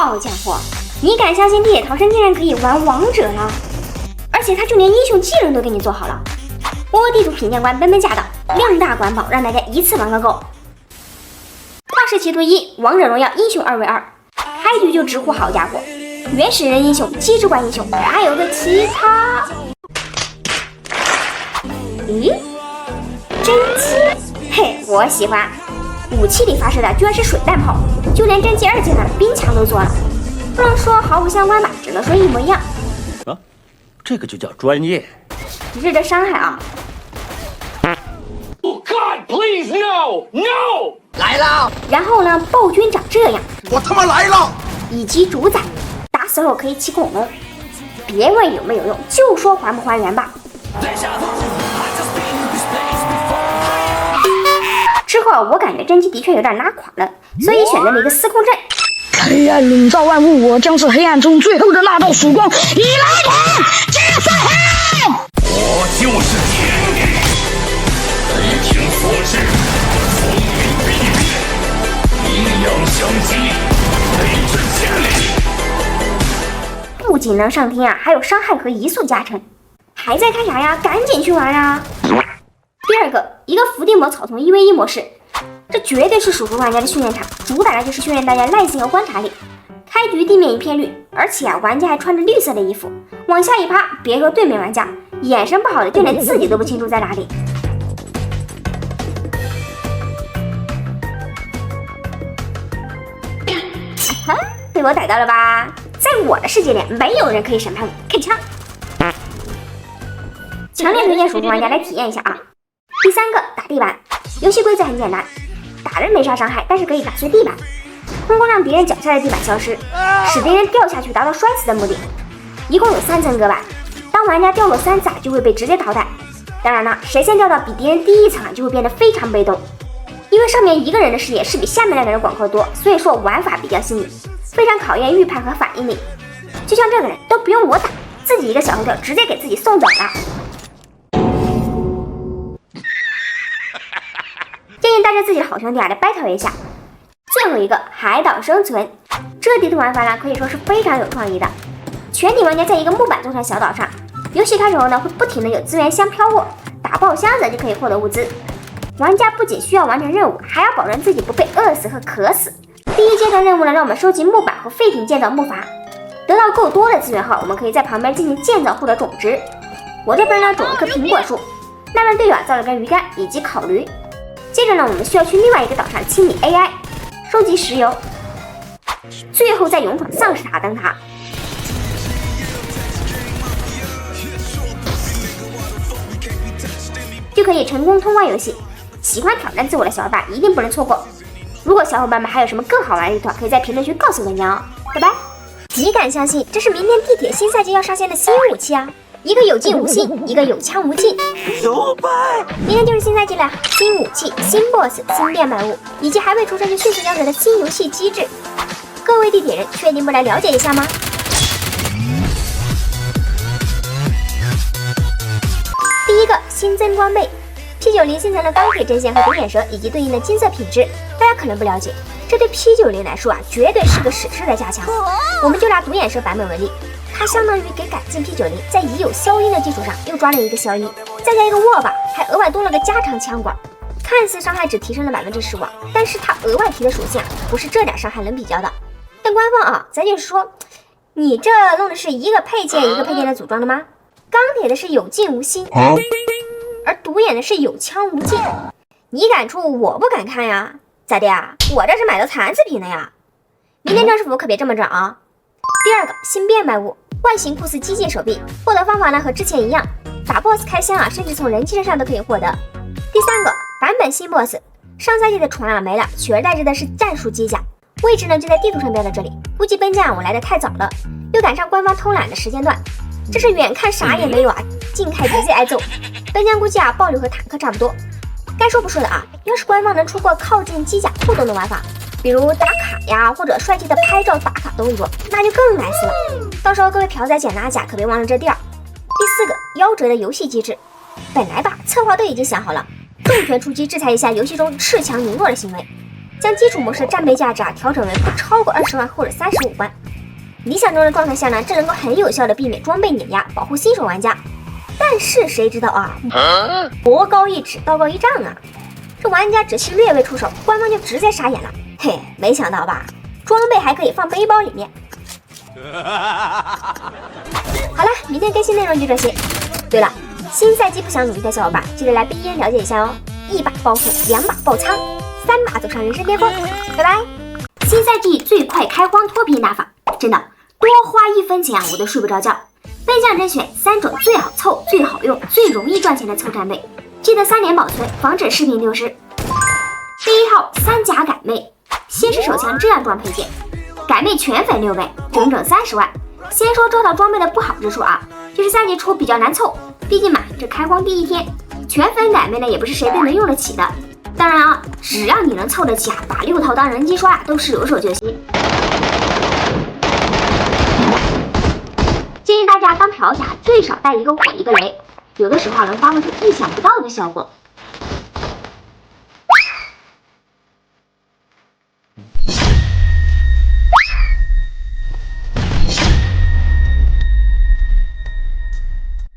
好家伙，你敢相信地铁逃生竟然可以玩王者了？而且他就连英雄技能都给你做好了。窝地图品鉴官奔奔驾到，2大管宝让大家一次玩个够。画师奇图1，王者荣耀英雄2v2，开局就直呼好家伙，原始人英雄、机智怪英雄，还有个其他。咦，真机？嘿，我喜欢。武器里发射的居然是水弹炮，就连真机2阶段的冰墙都做了。不能说毫不相关吧，只能说一模一样。啊，这个就叫专业。日的伤害啊！ Oh God, please no, no！ 来了。然后呢，暴君长这样，我他妈来了！以及主宰，打死后可以骑恐龙。别问有没有用，就说还不还原吧。之后我感觉真机的确有点拉垮了，所以选择了一个司空阵。黑暗笼罩万物，我将是黑暗中最后的那道曙光。你来吧，杰森黑！我就是天，雷霆所至，风云逼变，阴阳相击，雷震千里。不仅能上天啊，还有伤害和移速加成。还在看啥呀？赶紧去玩啊！第二个，一个伏地魔草丛1v1模式，这绝对是鼠族玩家的训练场，主打的就是训练大家耐心和观察力。开局地面一片绿，而且啊，玩家还穿着绿色的衣服，往下一趴，别说对面玩家，眼神不好的就连自己都不清楚在哪里。哈，被我逮到了吧？在我的世界里，没有人可以审判我，开枪！强烈推荐鼠族玩家来体验一下啊！第三个，打地板。游戏规则很简单，打人没啥伤害，但是可以打碎地板，通过让敌人脚下的地板消失，使敌人掉下去，达到摔死的目的。一共有3层隔板，当玩家掉落3次就会被直接淘汰。当然了，谁先掉到比敌人低1层就会变得非常被动，因为上面一个人的视野是比下面2个人广阔多，所以说玩法比较新颖，非常考验预判和反应力。就像这个人都不用我打，自己一个小后跳直接给自己送走了。建议带着自己的好兄弟来 battle 一下。最后一个海岛生存，这地图玩法呢可以说是非常有创意的。全体玩家在一个木板做成小岛上，游戏开始后呢会不停的有资源箱飘过，打爆箱子就可以获得物资。玩家不仅需要完成任务，还要保证自己不被饿死和渴死。第一阶段任务呢让我们收集木板和废品建造木筏，得到够多的资源后，我们可以在旁边进行建造获得种子。我这边呢种了棵苹果树，那边队友造了根鱼竿以及烤驴。接着呢，我们需要去另外一个岛上清理 AI， 收集石油，最后再勇闯丧尸塔灯塔。就可以成功通关游戏。喜欢挑战自我的小伙伴一定不能错过。如果小伙伴们还有什么更好玩的地图，可以在评论区告诉人家哦。拜拜。你敢相信这是明天地铁新赛季要上线的新武器啊？一个有劲无心，一个有枪无尽。明天就是新赛季了，新武器、新 BOSS、新变卖物，以及还未出生就迅速夭折的新游戏机制。各位地铁人，确定不来了解一下吗？第一个新增装备 P90新增了钢铁针线和独眼蛇以及对应的金色品质。大家可能不了解，这对 P90来说啊，绝对是个史诗的加强。我们就拿独眼蛇版本为例。它相当于给改进 P90 在已有消音的基础上又装了一个消音，再加一个握把，还额外多了个加长枪管。看似伤害只提升了15%，但是它额外提的属性啊，不是这点伤害能比较的。但官方啊，咱就是说，你这弄的是一个配件一个配件的组装的吗？钢铁的是有劲无心，而独眼的是有枪无尽。你敢出，我不敢看呀，咋的呀？我这是买的残次品的呀。明天穿制服可别这么整啊！第二个新变卖物，外形酷似机械手臂，获得方法呢和之前一样，打 BOSS 开箱啊，甚至从人机身上都可以获得。第三个版本新 BOSS， 上赛季的船啊没了，取而代之的是战术机甲，位置呢就在地图上标在这里。估计奔将我来的太早了，又赶上官方偷懒的时间段，这是远看啥也没有啊，近看直接挨揍。奔将估计啊暴率和坦克差不多。该说不说的啊，要是官方能出过靠近机甲互动的玩法，比如打卡呀，或者帅气的拍照打卡动作，那就更 nice 了。到时候各位嫖仔捡拿甲可别忘了这地儿。第四个夭折的游戏机制，本来吧策划都已经想好了，重拳出击制裁一下游戏中恃强凌弱的行为，将基础模式的战备价值调整为不超过20万或者35万。理想中的状态下呢，这能够很有效的避免装备碾压，保护新手玩家。但是谁知道啊，魔高一尺，道高一丈啊！这玩家只需略微出手，官方就直接傻眼了。嘿，没想到吧？装备还可以放背包里面。好了，明天更新内容就这些。对了，新赛季不想努力的小伙伴，记得来 BN 了解一下哦。1把暴富，2把爆仓，3把走上人生巅峰。拜拜！新赛季最快开荒脱贫大法，真的多花1分钱啊，我都睡不着觉。本将甄选3种最好凑、最好用、最容易赚钱的凑战备，记得3年保存，防止饰品丢失。第一套3甲改魅，先是手枪这样装配件，改魅全粉6倍，整整30万。先说这套装备的不好之处啊，就是赛季初比较难凑，毕竟嘛，这开荒第1天，全粉改魅呢也不是谁都能用得起的。当然啊，只要你能凑得起啊，把6套当人机刷都是有手就行。建议大家当嫖侠最少带1个火1个雷，有的时候能发挥出意想不到的效果。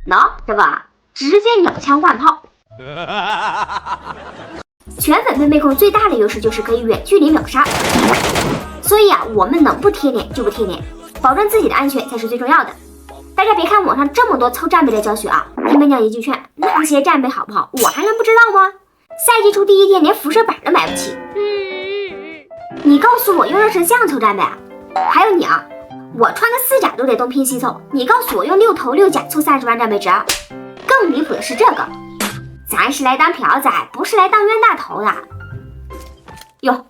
喏，这个直接鸟枪换炮。全粉配魅控最大的优势就是可以远距离秒杀，所以啊，我们能不贴脸就不贴脸，保证自己的安全才是最重要的。大家别看网上这么多凑战备的教学啊，听本将一句劝，那些战备好不好，我还能不知道吗？赛季初第1天连辐射板都买不起，你告诉我用热成像凑战备啊？还有你啊，我穿个4甲都得东拼西凑，你告诉我用6头6甲凑30万战备值啊？更离谱的是这个，咱是来当嫖仔，不是来当冤大头的。哟，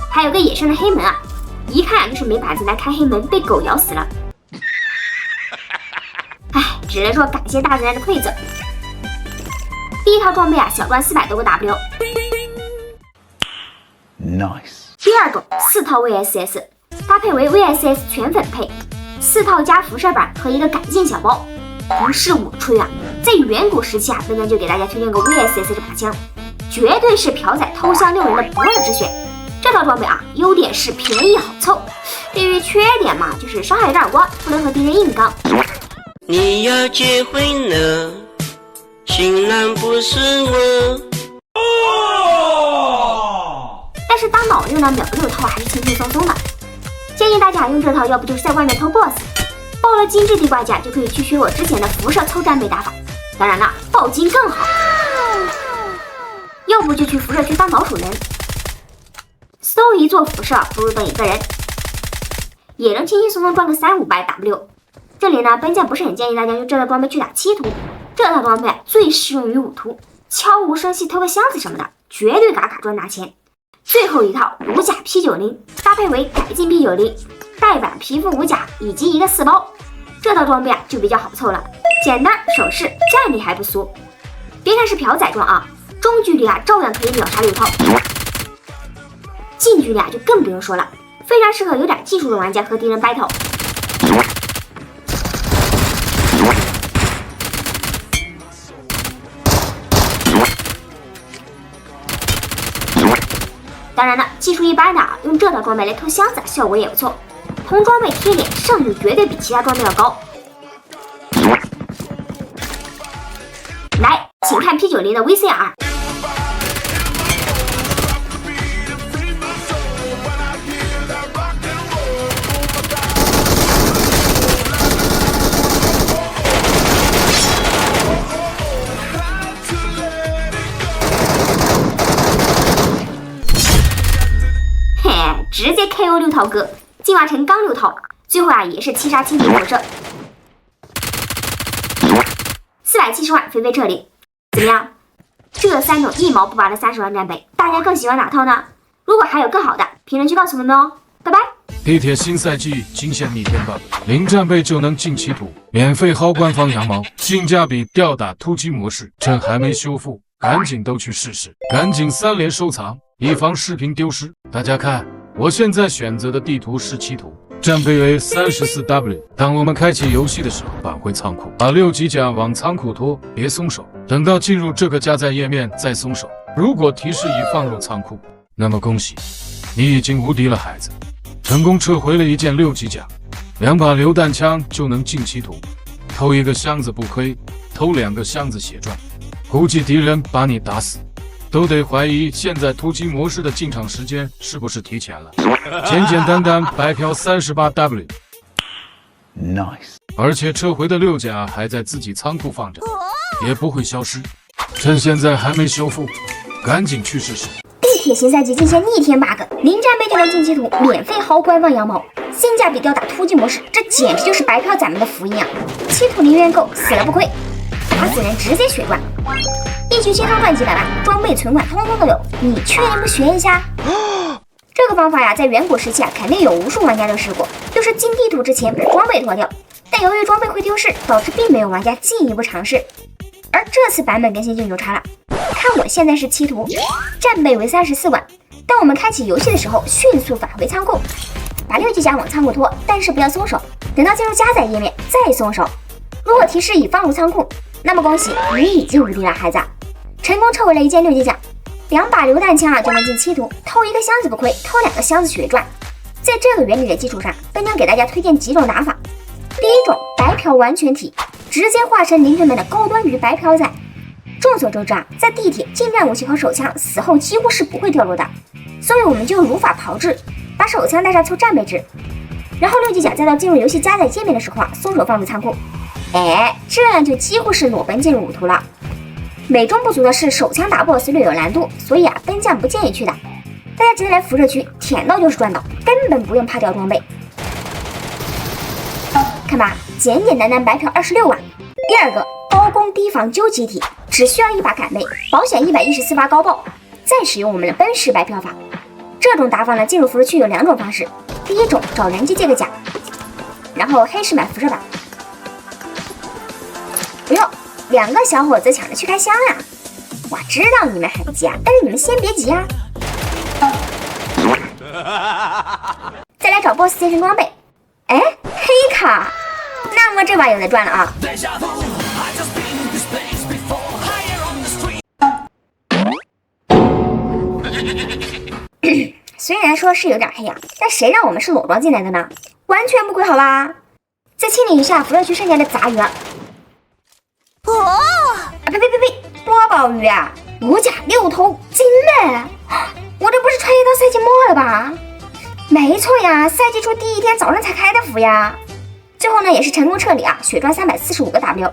还有个野生的黑门啊，一看啊就是没板子来开黑门，被狗咬死了。唉，只能说感谢大自然的馈赠。第一套装备啊，小赚400多个 W。Nice。第二种4套 VSS， 搭配为 VSS 全粉配，4套加辐射板和一个改进小包。不是我吹啊，在远古时期啊，本将就给大家推荐过 VSS 这把枪，绝对是嫖仔偷香6人的不二之选。这套装备啊，优点是便宜好凑，至于缺点嘛，就是伤害有点高，不能和敌人硬刚。你要结婚了，新郎不是我。但是当脑用呢，秒6套还是轻轻松松的。建议大家用这套，要不就是在外面偷 BOSS， 爆了金质地挂甲就可以去学我之前的辐射凑战备打法。当然了，爆金更好，要不就去辐射区当老鼠人，搜一座辐射不如等一个人，也能轻轻松松赚个300-500 W。这里呢，本将不是很建议大家用这套装备去打7图，这套装备最适用于5图，悄无声息偷个箱子什么的，绝对嘎嘎赚大钱。最后一套5甲 P90， 搭配为改进 P90， 带板皮肤5甲以及一个4包，这套装备啊就比较好凑了，简单省事，战力还不俗。别看是嫖仔装啊，中距离啊照样可以秒杀6套，近距离啊就更不用说了，非常适合有点技术的玩家和敌人 battle。当然了，技术一般的用这套装备来偷箱子效果也不错，同装备贴脸胜率绝对比其他装备要高。来，请看 P90 的 VCR。直接 KO 6套哥，进化成刚6套，最后啊也是7杀清敌辐射，470万飞飞这里，怎么样？这3种一毛不拔的30万战备，大家更喜欢哪套呢？如果还有更好的，评论区告诉我们哦，拜拜。地铁新赛季惊险逆天吧，0战备就能进7图，免费薅官方羊毛，性价比吊打突击模式，趁还没修复，赶紧都去试试，赶紧3连收藏，以防视频丢失。大家看。我现在选择的地图是7图，战备为34W。当我们开启游戏的时候，返回仓库，把6级甲往仓库拖，别松手。等到进入这个加载页面再松手。如果提示已放入仓库，那么恭喜，你已经无敌了，孩子！成功撤回了一件6级甲，2把榴弹枪就能进歧途，偷1个箱子不亏，偷2个箱子血赚。估计敌人把你打死，都得怀疑现在突击模式的进场时间是不是提前了。简简单单白嫖 38W。 Nice。而且撤回的6甲还在自己仓库放着，也不会消失。趁现在还没修复，赶紧去试试。地铁新赛季进线逆天 bug， 零战备就能进歧途，免费薅官方羊毛，性价比吊打突击模式，这简直就是白嫖咱们的福音啊！歧途零元购，死了不亏，打死人直接血赚，一局轻松赚几百万，装备存款通通都有，你确定不学一下？这个方法呀，在远古时期啊，肯定有无数玩家都试过，就是进地图之前把装备脱掉，但由于装备会丢失，导致并没有玩家进一步尝试。而这次版本更新就牛叉了，看我现在是歧途，战备为34万，当我们开启游戏的时候，迅速返回仓库，把6级甲往仓库拖，但是不要松手，等到进入加载页面再松手。如果提示已放入仓库，那么恭喜你已经无敌了，孩子！成功撤回了一件6级甲，2把榴弹枪啊就能进歧途，偷1个箱子不亏，偷2个箱子血赚。在这个原理的基础上，本将给大家推荐几种打法。第一种，白嫖完全体，直接化身零成本的高端鱼白嫖仔。众所周知啊，在地铁近战武器和手枪死后几乎是不会掉落的，所以我们就如法炮制，把手枪带上凑战备值，然后6级甲再到进入游戏加载界面的时候啊，松手放入仓库。哎，这样就几乎是裸奔进入五图了。美中不足的是手枪打 BOSS 略有难度，所以啊，奔将不建议去的。大家直接来辐射区舔到就是赚到，根本不用怕掉装备。看吧，简简单单白嫖26万。第二个，高攻低防究集体，只需要1把杆妹，保险114发高爆，再使用我们的奔驰白嫖法。这种打法呢，进入辐射区有2种方式。第一种，找人机借个甲，然后黑市买辐射板。不用，2个小伙子抢着去开箱啊！我知道你们很急啊，但是你们先别急啊。再来找 BOSS 健身装备，哎，黑卡，那么这把有的赚了啊！虽然说是有点黑啊，但谁让我们是裸装进来的呢？完全不亏好吧？再清理一下辐射区剩下的杂鱼啊！呸！多宝鱼啊！5甲6头金呗！我这不是穿越到赛季末了吧？没错呀，赛季初第1天早上才开的服呀。最后呢，也是成功撤离啊，血赚345个 W。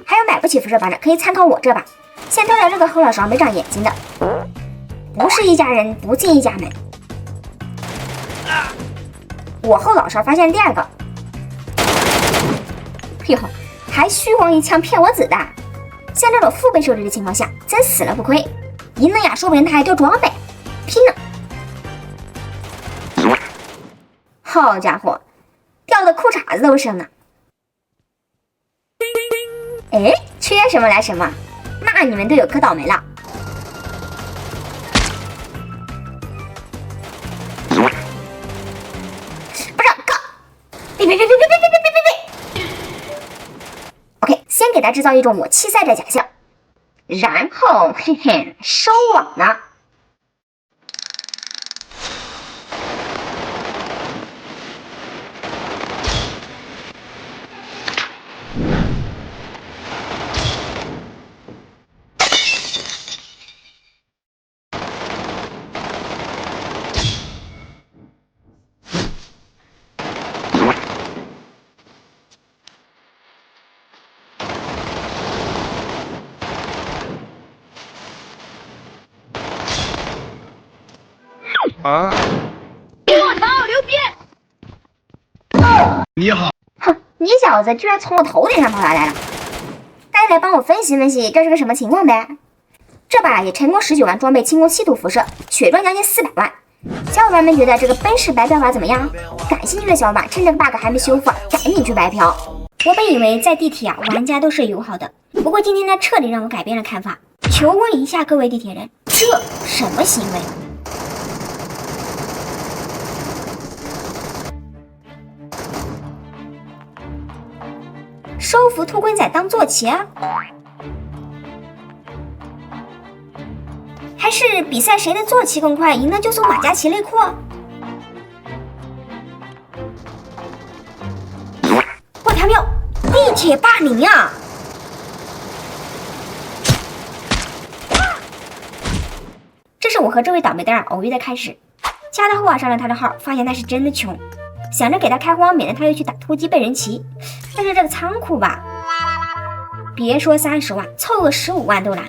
还有买不起辐射板的，可以参考我这把。先挑掉这个后脑勺没长眼睛的，不是一家人不进一家门。我后脑勺发现第2个，哟，还虚晃一枪骗我子弹。像这种腹背受敌的情况下，真死了不亏，赢了呀，说不定他还掉装备，拼了！好家伙，掉的裤衩子都剩了。哎，缺什么来什么，那你们都有可倒霉了。不是，靠！别！OK， 先给他制造一种我弃赛的假象，然后收网呢。啊！我操，牛逼！你好，哼，你小子居然从我头顶上跑下来了！大家来帮我分析分析，这是个什么情况呗？这把也成功19万装备轻攻7图辐射，血赚将近400万。小伙伴们觉得这个奔驰白嫖法怎么样？感兴趣的小伙伴趁这个 bug 还没修复，赶紧去白嫖。我本以为在地铁啊，玩家都是友好的，不过今天呢，彻底让我改变了看法。求问一下各位地铁人，这什么行为？收服秃龟仔当坐骑啊！还是比赛谁的坐骑更快，赢的就送马加奇内裤。我他喵，地铁霸凌啊！这是我和这位倒霉蛋偶遇的开始。加他后上了他的号，发现他是真的穷，想着给他开荒，免得他又去打突击被人骑。但是这个仓库吧，别说30万，凑个15万都难。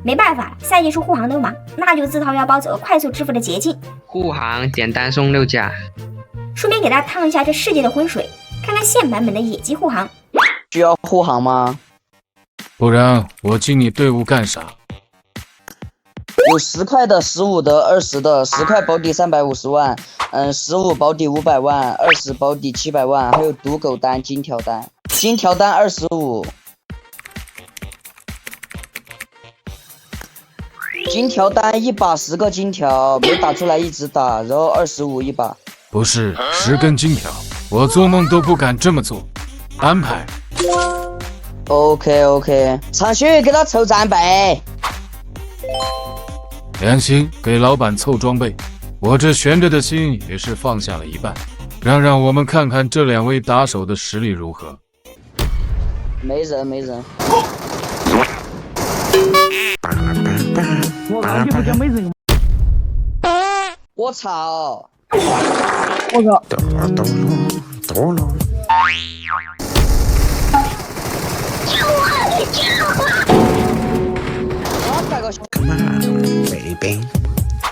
没办法，赛季初护航都忙，那就自掏腰包走个快速致富的捷径。护航简单送6甲，顺便给大家烫一下这世界的浑水，看看现版本的野鸡护航。需要护航吗？不然我进你队伍干啥？有10块的、15的、20的，10块保底350万，15保底500万，20保底700万，还有赌狗单、金条单，金条单25，金条单一把10个金条，没打出来一直打，然后25一把。不是10根金条，我做梦都不敢这么做。安排。OK， 长旭给他凑战备。良心给老板凑装备，我这悬着的心也是放下了一半。让我们看看这2位打手的实力如何。没人。我靠，你不讲没人？我操！我靠！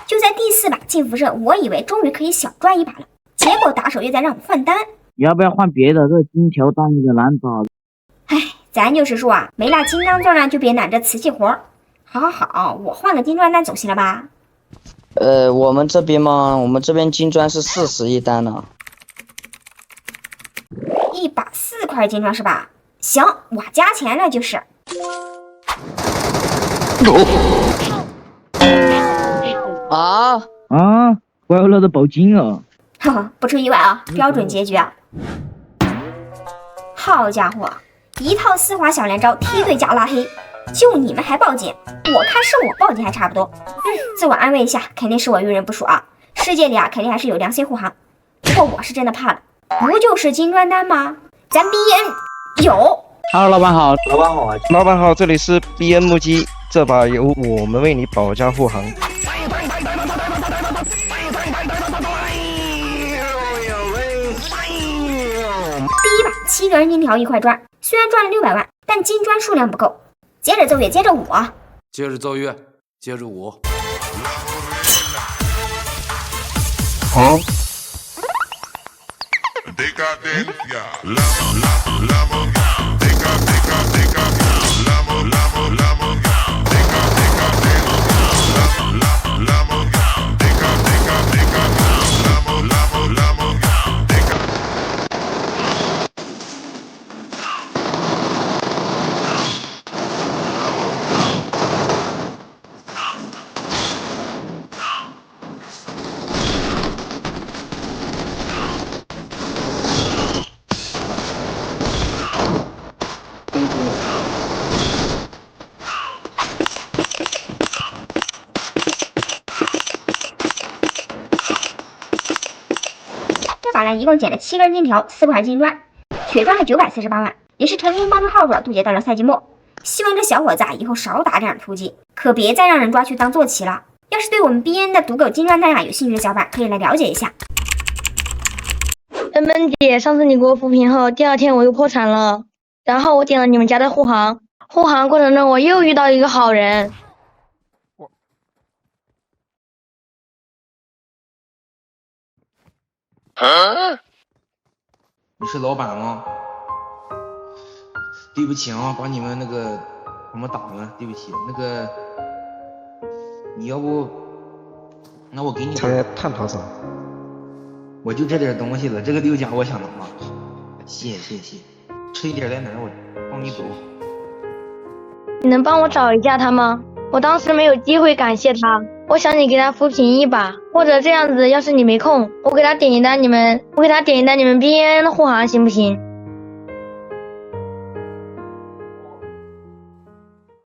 就在第4把进辐射，我以为终于可以小赚一把了，结果打手又在让我换单。要不要换别的？这金条单有点难找。唉，咱就是说啊，没那金刚钻呢，就别揽着瓷器活。好，我换个金砖单总行了吧？我们这边嘛，我们这边金砖是40一单呢。一把4块金砖是吧？行，我加钱了就是。怪物老子报警了！呵呵，不出意外啊，标准结局啊！好家伙，一套丝滑小连招，梯队加拉黑，就你们还报警？我看是我报警还差不多。自我安慰一下，肯定是我遇人不淑啊。世界里啊，肯定还是有良心护航。不过我是真的怕了，不就是金砖单吗？咱 BN 有。Hello， 老板好。老板好，这里是 BN 木鸡，这把由我们为你保驾护航。第1把7个人金条1块砖，虽然赚了600万，但金砖数量不够。接着奏乐，接着舞。接着奏乐，接着舞。好。这把呢一共捡了7根金条，4块金砖，血赚了948万，也是成功帮助号主渡劫到了赛季末。希望这小伙子以后少打这样的突击，可别再让人抓去当坐骑了。要是对我们 BN 的赌狗金砖单有兴趣的小伙伴，可以来了解一下。本姐，上次你给我扶贫后，第2天我又破产了，然后我点了你们家的护航，护航过程中我又遇到一个好人。你是老板吗？对不起啊，把你们那个我们打了，对不起。那个你要不，那我给你才探讨啥？我就这点东西了，这个6甲我想拿。谢，吃一点在哪儿？我帮你走。你能帮我找一下他吗？我当时没有机会感谢他，我想你给他扶贫一把，或者这样子，要是你没空，我给他点一单你们 BN 护航行不行？